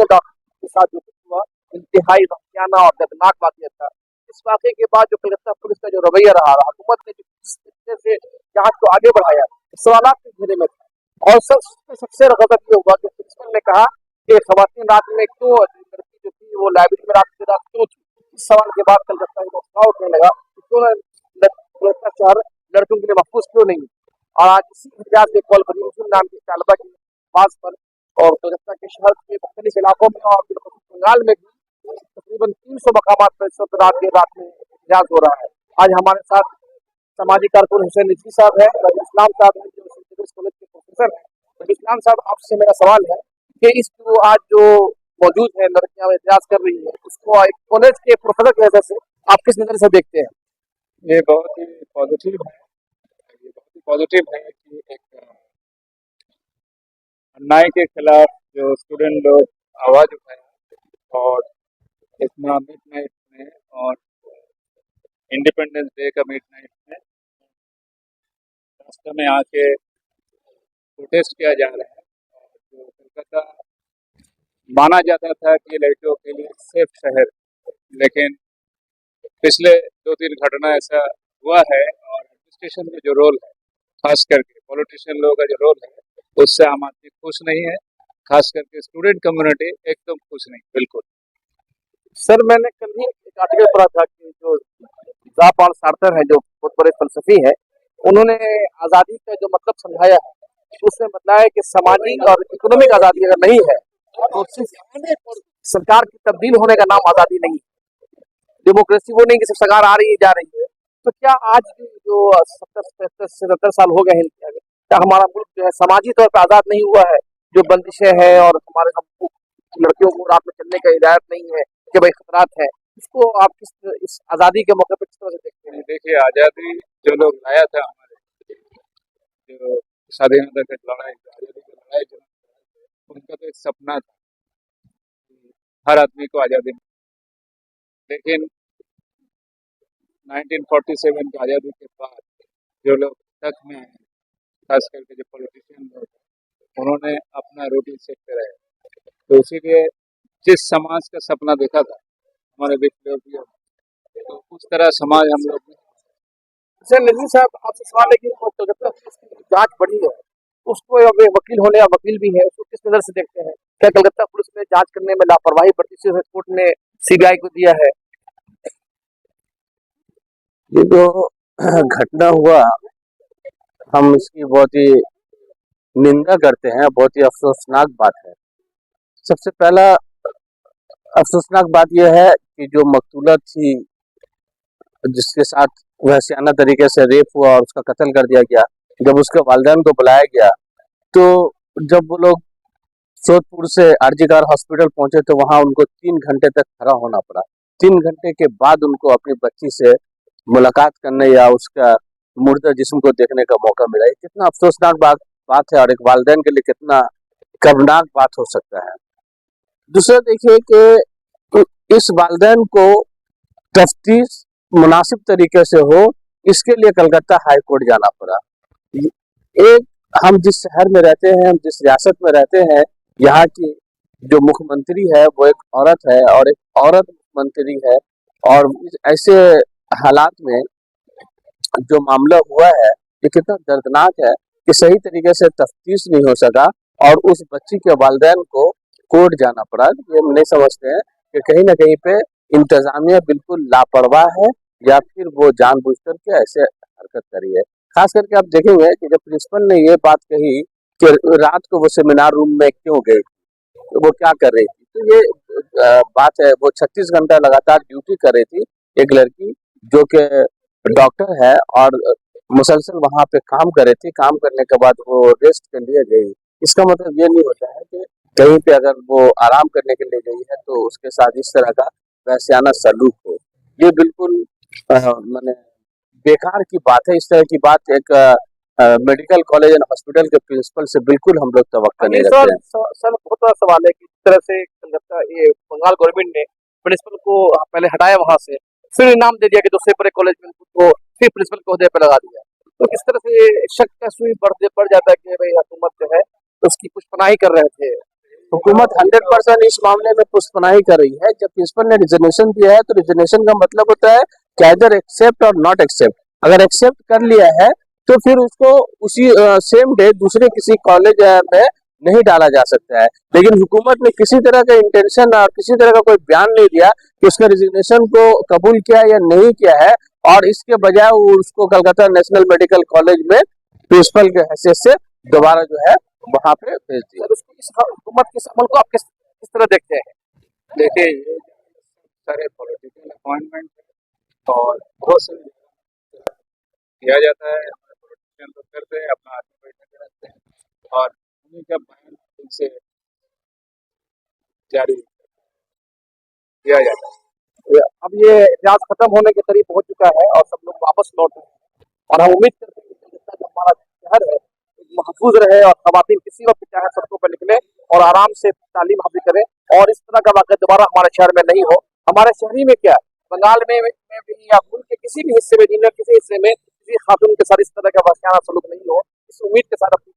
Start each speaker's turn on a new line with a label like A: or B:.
A: Female doctor के साथ जो कुछ हुआ, इंतहाई वाहियाना और दर्दनाक वाकया था। इस वाकये के बाद जो कलकत्ता पुलिस का जो रवैया रहा, हुकूमत ने जिस तरीके से जांच को आगे बढ़ाया, सवालात के घेरे में था। और सबसे गजब ये हुआ कि प्रिंसिपल ने कहा कि खवातीन रात में क्यों, लड़की जो थी वो लाइब्रेरी में रात क्यों थी। इस सवाल के बाद कलकत्ता में सवाल उठने लगा कि क्यों कलकत्ता शहर लड़कियों के लिए महफूज क्यों नहीं। और आज इसी इतिहास के कॉल पर नाम की तालिबा की आवाज पर और कलकत्ता के शहर के मुख्तलिफ इलाकों में और बंगाल में भी तकरीबन 300 मकामात पर इस वक्त रात में इतिहास हो रहा है। आज हमारे साथ समाजी कारकुन हुसैन रिजवी साहब है, रबी इस्लाम साहब है जो कॉलेज के प्रोफेसर है। रबी इस्लाम साहब, आपसे मेरा सवाल है कि इस जो आज जो मौजूद है लड़कियां इतिहास कर रही है, उसको एक कॉलेज के प्रोफेसर की नजर से आप किस नजर से देखते हैं?
B: ये बहुत ही पॉजिटिव है। ये बहुत ही पॉजिटिव है कि एक अन्याय के खिलाफ जो स्टूडेंट लोग आवाज उठाया और इतना मिड नाइट में और इंडिपेंडेंस डे का मिड नाइट में रास्ते में आके प्रोटेस्ट किया जा रहा है। और जो कलकत्ता माना जाता था कि लड़कियों के लिए सेफ शहर, लेकिन पिछले 2-3 घटना ऐसा हुआ है और एडमिनिस्ट्रेशन का जो रोल है, खास करके पॉलिटिशियन लोगों का जो रोल है, उससे आम आदमी खुश नहीं है। खास करके स्टूडेंट कम्युनिटी एकदम खुश नहीं, बिल्कुल।
A: सर, मैंने कल ही एक आर्टिकल पढ़ा था कि जो जॉन सार्थर है, जो बहुत बड़े फलसफी है, उन्होंने आजादी का जो मतलब समझाया है, उसमें बताया कि सामाजिक और इकोनॉमिक आजादी अगर नहीं है तो सिर्फ सरकार की तब्दील होने का नाम आजादी नहीं है। डेमोक्रेसी वो नहीं कि सिर्फ सरकार आ रही है जा रही है। तो क्या आज भी जो 70-77 साल हो गए हैं, क्या हमारा मुल्क जो है समाजी तौर पर आजाद नहीं हुआ है? जो बंदिशें हैं और हमारे लड़कियों को रात में चलने का हिदायत नहीं है कि भाई खतरात है, इसको आप इस आजादी के मौके पर किस तरह से देखते हैं?
B: देखिए, आजादी जो लोग लाया था, हमारे जो स्वाधीनता की लड़ाई, आजादी की लड़ाई जो उनका तो एक सपना था, हर आदमी को आजादी। लेकिन 1947 की आजादी के बाद जो लोग तक में आए, खास करके जो पॉलिटिशियन लोग, उन्होंने अपना रोटी सेकते रहे। तो इसीलिए जिस समाज का सपना देखा था हमारे विप्लवियों, तो उस तरह समाज हम लोग।
A: सर नजमी साहब, आपसे सवाल है कि कलकत्ता पुलिस की जांच बढ़ी है, उसको अब वकील होने या वकील भी है, उसको किस नजर से देखते हैं? क्या कलकत्ता पुलिस ने जांच करने में लापरवाही बरती से कोर्ट ने सीबीआई को दिया है?
C: ये जो घटना हुआ, हम इसकी बहुत ही निंदा करते हैं, बहुत ही अफसोसनाक बात है। सबसे पहला अफसोसनाक बात यह है कि जो मकतूला थी, जिसके साथ वहशियाना तरीके से रेप हुआ और उसका कत्ल कर दिया गया, जब उसके वालिदैन को बुलाया गया, तो जब वो लोग सोदपुर से आरजीकर हॉस्पिटल पहुंचे तो वहां उनको 3 घंटे तक खड़ा होना पड़ा। 3 घंटे के बाद उनको अपनी बच्ची से मुलाकात करने या उसका मुर्दा जिस्म को देखने का मौका मिला। ये कितना अफसोसनाक बात है और एक वालिदैन के लिए कितना कर्मनाक बात हो सकता है। दूसरा देखिए कि इस वालिदैन को तफ्तीश मुनासिब तरीके से हो, इसके लिए कलकत्ता हाई कोर्ट जाना पड़ा। एक, हम जिस शहर में रहते हैं, हम जिस रियासत में रहते हैं, यहाँ की जो मुख्यमंत्री है वो एक औरत है और एक औरत मुख्यमंत्री है, और ऐसे हालात में जो मामला हुआ है ये कितना दर्दनाक है कि सही तरीके से तफ्तीश नहीं हो सका और उस बच्ची के वालिदैन को कोर्ट जाना पड़ा। ये हम नहीं समझते हैं कि कहीं ना कहीं पे इंतजामिया बिल्कुल लापरवाह है या फिर वो जानबूझकर के ऐसे हरकत करी है। खास करके आप देखेंगे कि जब प्रिंसिपल ने ये बात कही कि रात को वो सेमिनार रूम में क्यों गई, तो वो क्या कर रही थी, तो ये बात है, वो 36 घंटा लगातार ड्यूटी कर रही थी, एक लड़की जो कि डॉक्टर है और मुसलसल वहां पे काम कर रही थी। काम करने के बाद वो रेस्ट के लिए गई। इसका मतलब ये नहीं होता है कि कहीं पे अगर वो आराम करने के लिए गई है तो उसके साथ इस तरह का वैश्याना सलूक हो, ये बिल्कुल माने बेकार की बात है। इस तरह की बात एक मेडिकल कॉलेज एंड हॉस्पिटल के प्रिंसिपल से बिल्कुल हम लोग तवक्को नहीं रखते हैं।
A: सर बहुत बड़ा सवाल है कि इस तरह से कलकत्ता ये बंगाल गवर्नमेंट ने प्रिंसिपल को पहले हटाया वहां से, फिर इनाम दे दिया कि दूसरे बड़े कॉलेज में को फिर प्रिंसिपल के ओहदे पर लगा दिया। तो इस तरह से शक का सुई बढ़ जाता है कि भाई हुकूमत जो है उसकी कुछ पनाही कर रहे थे।
C: हुकूमत 100% इस मामले में पुष्पनाही कर रही है। जब प्रिंसिपल ने रिजर्वेशन दिया है तो रिजर्वेशन का मतलब होता है कि आइदर एक्सेप्ट और नॉट एक्सेप्ट। अगर एक्सेप्ट कर लिया है तो फिर उसको उसी सेम डे दूसरे किसी कॉलेज में नहीं डाला जा सकता है। लेकिन हुकूमत ने किसी तरह का इंटेंशन और किसी तरह का कोई बयान नहीं दिया कि उसका रिजिग्नेशन को कबूल किया या नहीं किया है, और इसके बजाय वो उसको कलकत्ता नेशनल मेडिकल कॉलेज में प्रिंसिपल के हैसियत से दोबारा जो है वहां पे भेज दिया।
A: सर, उसको इस हुकूमत के इस अमल को आप किस तरह देखते हैं?
B: देखिए, ये सारे पॉलिटिकल अपॉइंटमेंट और बहुत सारे किया जाता है। पॉलिटिशियन लोग करते हैं, अपना आदमी बैठे रहते हैं और उन्हीं का बयान उनसे जारी किया जाता है।
A: अब ये इतिहास खत्म होने के करीब पहुंच चुका है और सब लोग वापस लौट रहे हैं और हम उम्मीद करते हैं कि कलकत्ता जो हमारा शहर है महफूज रहे और खवातीन किसी वक्त चाहे सड़कों पर निकले और आराम से तालीम हासिल करें और इस तरह का वाक़या दोबारा हमारे शहर में नहीं हो। हमारे शहरी में क्या, बंगाल में भी या मुल्क के किसी भी हिस्से में, दुनिया के किसी हिस्से में किसी खातून के साथ इस तरह का वाक़या सलूक नहीं हो, इस उम्मीद के साथ अपनी